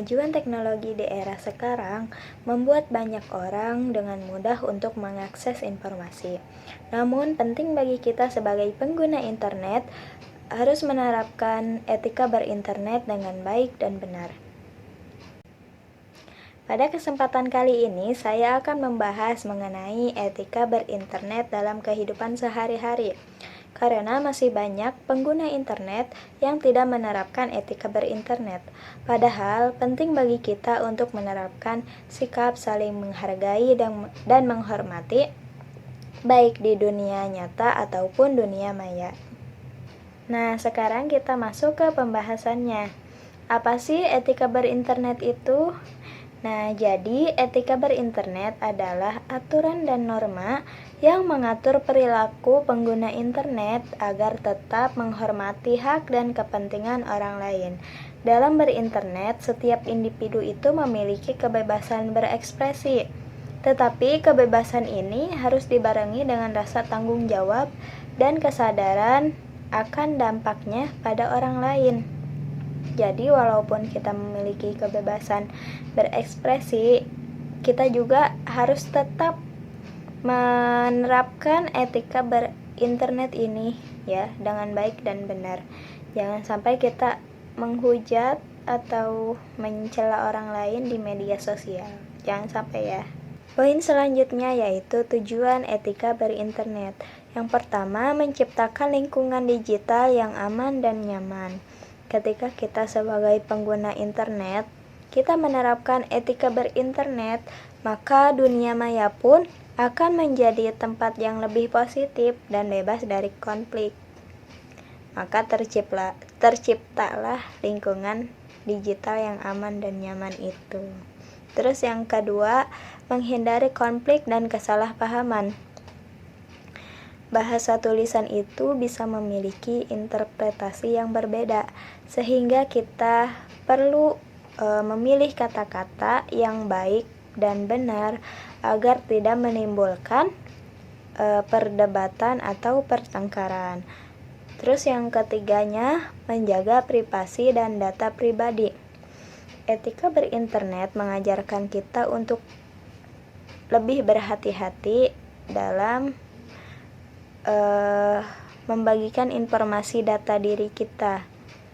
Kemajuan teknologi di era sekarang membuat banyak orang dengan mudah untuk mengakses informasi. Namun, penting bagi kita sebagai pengguna internet harus menerapkan etika berinternet dengan baik dan benar. Pada kesempatan kali ini, saya akan membahas mengenai etika berinternet dalam kehidupan sehari-hari. Karena masih banyak pengguna internet yang tidak menerapkan etika berinternet. Padahal penting bagi kita untuk menerapkan sikap saling menghargai dan menghormati, baik di dunia nyata ataupun dunia maya. Nah, sekarang kita masuk ke pembahasannya. Apa sih etika berinternet itu? Nah, jadi etika berinternet adalah aturan dan norma yang mengatur perilaku pengguna internet agar tetap menghormati hak dan kepentingan orang lain. Dalam berinternet, setiap individu itu memiliki kebebasan berekspresi. Tetapi kebebasan ini harus dibarengi dengan rasa tanggung jawab dan kesadaran akan dampaknya pada orang lain. Jadi walaupun kita memiliki kebebasan berekspresi, kita juga harus tetap menerapkan etika berinternet ini ya dengan baik dan benar. Jangan sampai kita menghujat atau mencela orang lain di media sosial. Jangan sampai ya. Poin selanjutnya yaitu tujuan etika berinternet. Yang pertama, menciptakan lingkungan digital yang aman dan nyaman. Ketika kita sebagai pengguna internet, kita menerapkan etika berinternet, maka dunia maya pun akan menjadi tempat yang lebih positif dan bebas dari konflik. Maka terciptalah lingkungan digital yang aman dan nyaman itu. Terus yang kedua, menghindari konflik dan kesalahpahaman. Bahasa tulisan itu bisa memiliki interpretasi yang berbeda, sehingga kita perlu memilih kata-kata yang baik dan benar agar tidak menimbulkan perdebatan atau pertengkaran. Terus yang ketiganya, menjaga privasi dan data pribadi. Etika berinternet mengajarkan kita untuk lebih berhati-hati dalam membagikan informasi data diri kita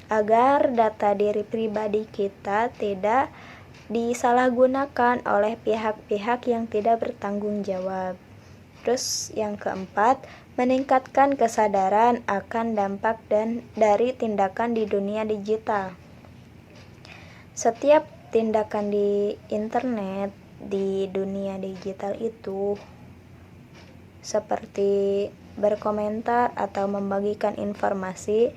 agar data diri pribadi kita tidak disalahgunakan oleh pihak-pihak yang tidak bertanggung jawab. Terus yang keempat, meningkatkan kesadaran akan dampak dari tindakan di dunia digital. Setiap tindakan di internet, di dunia digital itu seperti berkomentar atau membagikan informasi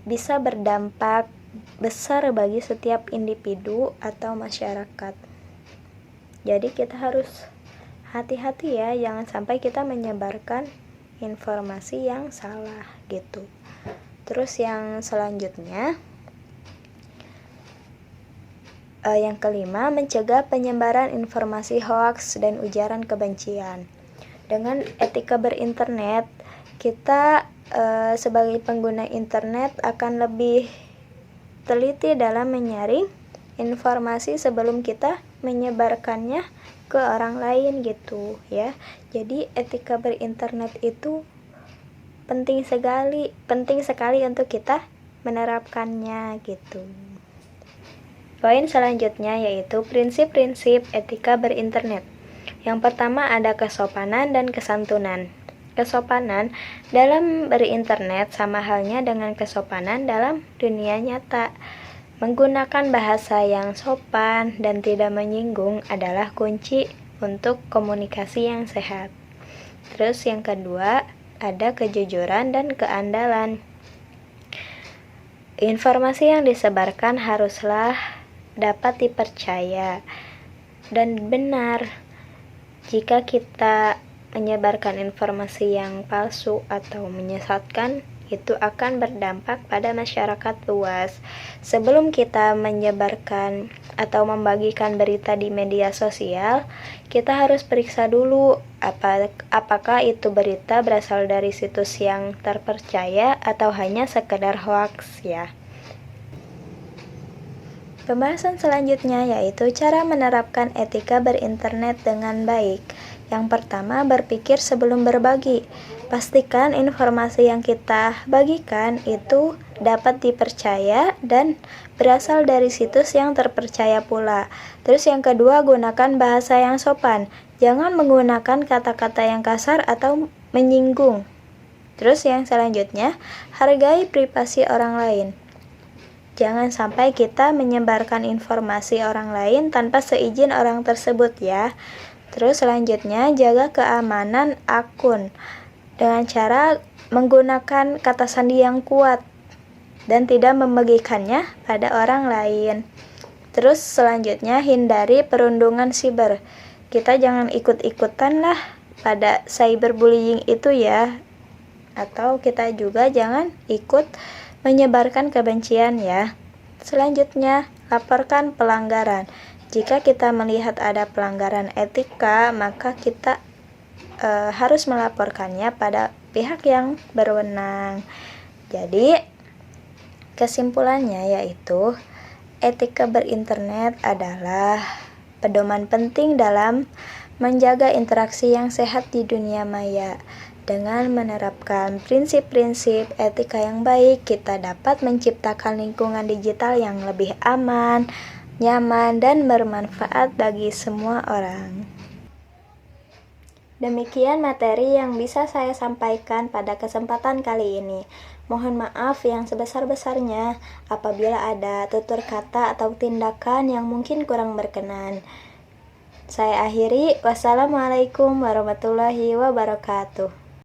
bisa berdampak besar bagi setiap individu atau masyarakat. Jadi kita harus hati-hati ya, jangan sampai kita menyebarkan informasi yang salah gitu. Terus yang selanjutnya, yang kelima, mencegah penyebaran informasi hoaks dan ujaran kebencian. Dengan etika berinternet, kita sebagai pengguna internet akan lebih teliti dalam menyaring informasi sebelum kita menyebarkannya ke orang lain gitu ya. Jadi etika berinternet itu penting sekali untuk kita menerapkannya gitu. Poin selanjutnya yaitu prinsip-prinsip etika berinternet. Yang pertama ada kesopanan dan kesantunan. Kesopanan dalam berinternet sama halnya dengan kesopanan dalam dunia nyata. Menggunakan bahasa yang sopan dan tidak menyinggung adalah kunci untuk komunikasi yang sehat. Terus yang kedua, ada kejujuran dan keandalan. Informasi yang disebarkan haruslah dapat dipercaya dan benar. Jika kita menyebarkan informasi yang palsu atau menyesatkan, itu akan berdampak pada masyarakat luas. Sebelum kita menyebarkan atau membagikan berita di media sosial, kita harus periksa dulu apakah itu berita berasal dari situs yang terpercaya atau hanya sekedar hoaks ya. Pembahasan selanjutnya yaitu cara menerapkan etika berinternet dengan baik. Yang pertama, berpikir sebelum berbagi. Pastikan informasi yang kita bagikan itu dapat dipercaya dan berasal dari situs yang terpercaya pula. Terus yang kedua, gunakan bahasa yang sopan. Jangan menggunakan kata-kata yang kasar atau menyinggung. Terus yang selanjutnya, hargai privasi orang lain. Jangan sampai kita menyebarkan informasi orang lain tanpa seizin orang tersebut ya. Terus selanjutnya, jaga keamanan akun dengan cara menggunakan kata sandi yang kuat dan tidak membagikannya pada orang lain. Terus selanjutnya, hindari perundungan siber. Kita jangan ikut-ikutan lah pada cyberbullying itu ya. Atau kita juga jangan ikut menyebarkan kebencian ya. Selanjutnya, laporkan pelanggaran. Jika kita melihat ada pelanggaran etika, maka kita harus melaporkannya pada pihak yang berwenang. Jadi, kesimpulannya yaitu etika berinternet adalah pedoman penting dalam menjaga interaksi yang sehat di dunia maya. Dengan menerapkan prinsip-prinsip etika yang baik, kita dapat menciptakan lingkungan digital yang lebih aman, nyaman, dan bermanfaat bagi semua orang. Demikian materi yang bisa saya sampaikan pada kesempatan kali ini. Mohon maaf yang sebesar-besarnya apabila ada tutur kata atau tindakan yang mungkin kurang berkenan. Saya akhiri, wassalamualaikum warahmatullahi wabarakatuh.